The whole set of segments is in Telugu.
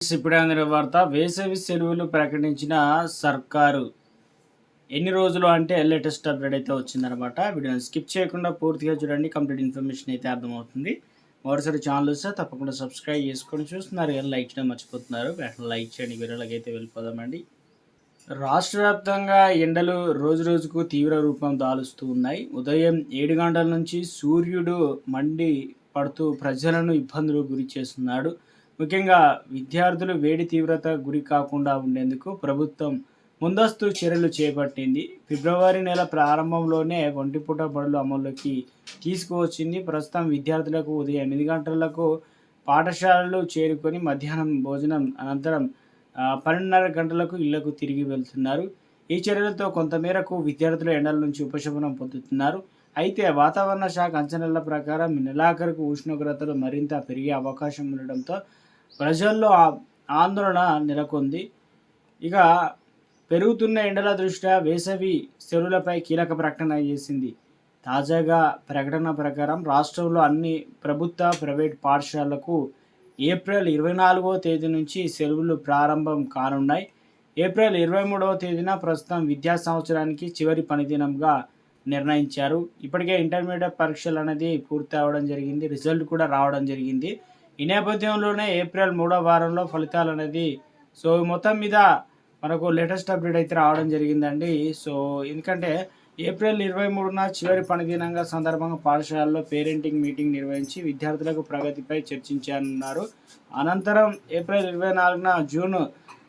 ఫ్రెండ్స్, ఇప్పుడే అందిన వార్త. వేసవి సెలవులు ప్రకటించిన సర్కారు ఎన్ని రోజులు అంటే లేటెస్ట్ అప్డేట్ అయితే వచ్చిందనమాట. వీడియోని స్కిప్ చేయకుండా పూర్తిగా చూడండి, కంప్లీట్ ఇన్ఫర్మేషన్ అయితే అర్థమవుతుంది. మరోసారి ఛానల్ వస్తే తప్పకుండా సబ్స్క్రైబ్ చేసుకొని చూస్తున్నారు కదా, లైక్ చేయడం మర్చిపోతున్నారు. వెంటనే లైక్ చేయండి. వీడియోలకి అయితే వెళ్ళిపోదామండి. రాష్ట్ర వ్యాప్తంగా ఎండలు రోజు రోజుకు తీవ్ర రూపం దాలుస్తూ ఉన్నాయి. ఉదయం 7 గంటల నుంచి సూర్యుడు మండి పడుతూ ప్రజలను ఇబ్బందులు గురి చేస్తున్నాడు. ముఖ్యంగా విద్యార్థులు వేడి తీవ్రత గురి కాకుండా ఉండేందుకు ప్రభుత్వం ముందస్తు చర్యలు చేపట్టింది. ఫిబ్రవరి నెల ప్రారంభంలోనే ఒంటిపూట బడులు అమల్లోకి తీసుకువచ్చింది. ప్రస్తుతం విద్యార్థులకు ఉదయం 8 గంటలకు పాఠశాలలు చేరుకొని మధ్యాహ్నం భోజనం అనంతరం 12:30 గంటలకు ఇళ్లకు తిరిగి వెళ్తున్నారు. ఈ చర్యలతో కొంతమేరకు విద్యార్థులు ఎండల నుంచి ఉపశమనం పొందుతున్నారు. అయితే వాతావరణ శాఖ అంచనాల ప్రకారం నెలాఖరుకు ఉష్ణోగ్రతలు మరింత పెరిగే అవకాశం ఉండడంతో ప్రజల్లో ఆందోళన నెలకొంది. ఇక పెరుగుతున్న ఎండల దృష్ట్యా వేసవి సెలవులపై కీలక ప్రకటన చేసింది. తాజాగా ప్రకటన ప్రకారం రాష్ట్రంలో అన్ని ప్రభుత్వ ప్రైవేట్ పాఠశాలలకు ఏప్రిల్ 24వ తేదీ నుంచి సెలవులు ప్రారంభం కానున్నాయి. ఏప్రిల్ 23వ తేదీన ప్రస్తుతం విద్యా సంవత్సరానికి చివరి పనిదినంగా నిర్ణయించారు. ఇప్పటికే ఇంటర్మీడియట్ పరీక్షలు అనేది పూర్తి అవ్వడం జరిగింది. రిజల్ట్ కూడా రావడం జరిగింది. ఈ నేపథ్యంలోనే ఏప్రిల్ 3వ వారంలో ఫలితాలు అనేది మొత్తం మీద మనకు లేటెస్ట్ అప్డేట్ అయితే రావడం జరిగిందండి. ఎందుకంటే ఏప్రిల్ 23న చివరి పనిదినంగా సందర్భంగా పాఠశాలలో పేరెంటింగ్ మీటింగ్ నిర్వహించి విద్యార్థులకు ప్రగతిపై చర్చించనున్నారు. అనంతరం ఏప్రిల్ 24న జూన్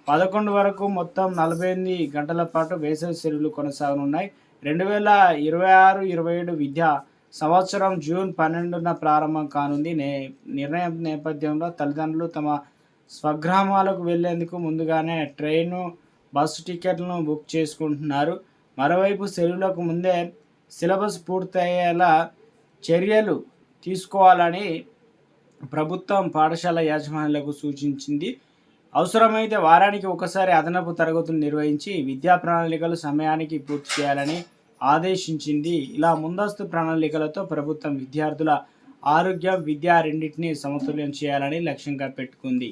11 వరకు మొత్తం 48 గంటల పాటు వేసవి సెలవులు కొనసాగనున్నాయి. 2026-27 విద్యా సంవత్సరం జూన్ 12న ప్రారంభం కానుంది. నిర్ణయం నేపథ్యంలో తల్లిదండ్రులు తమ స్వగ్రామాలకు వెళ్లేందుకు ముందుగానే ట్రైను, బస్సు టికెట్లను బుక్ చేసుకుంటున్నారు. మరోవైపు సెలవులకు ముందే సిలబస్ పూర్తయ్యేలా చర్యలు తీసుకోవాలని ప్రభుత్వం పాఠశాల యాజమాన్యాలకు సూచించింది. అవసరమైతే వారానికి ఒకసారి అదనపు తరగతులు నిర్వహించి విద్యా ప్రణాళికలు సమయానికి పూర్తి చేయాలని ఆదేశించింది. ఇలా ముందస్తు ప్రణాళికలతో ప్రభుత్వం విద్యార్థుల ఆరోగ్యం, విద్య రెండింటినీ సమతుల్యం చేయాలని లక్ష్యంగా పెట్టుకుంది.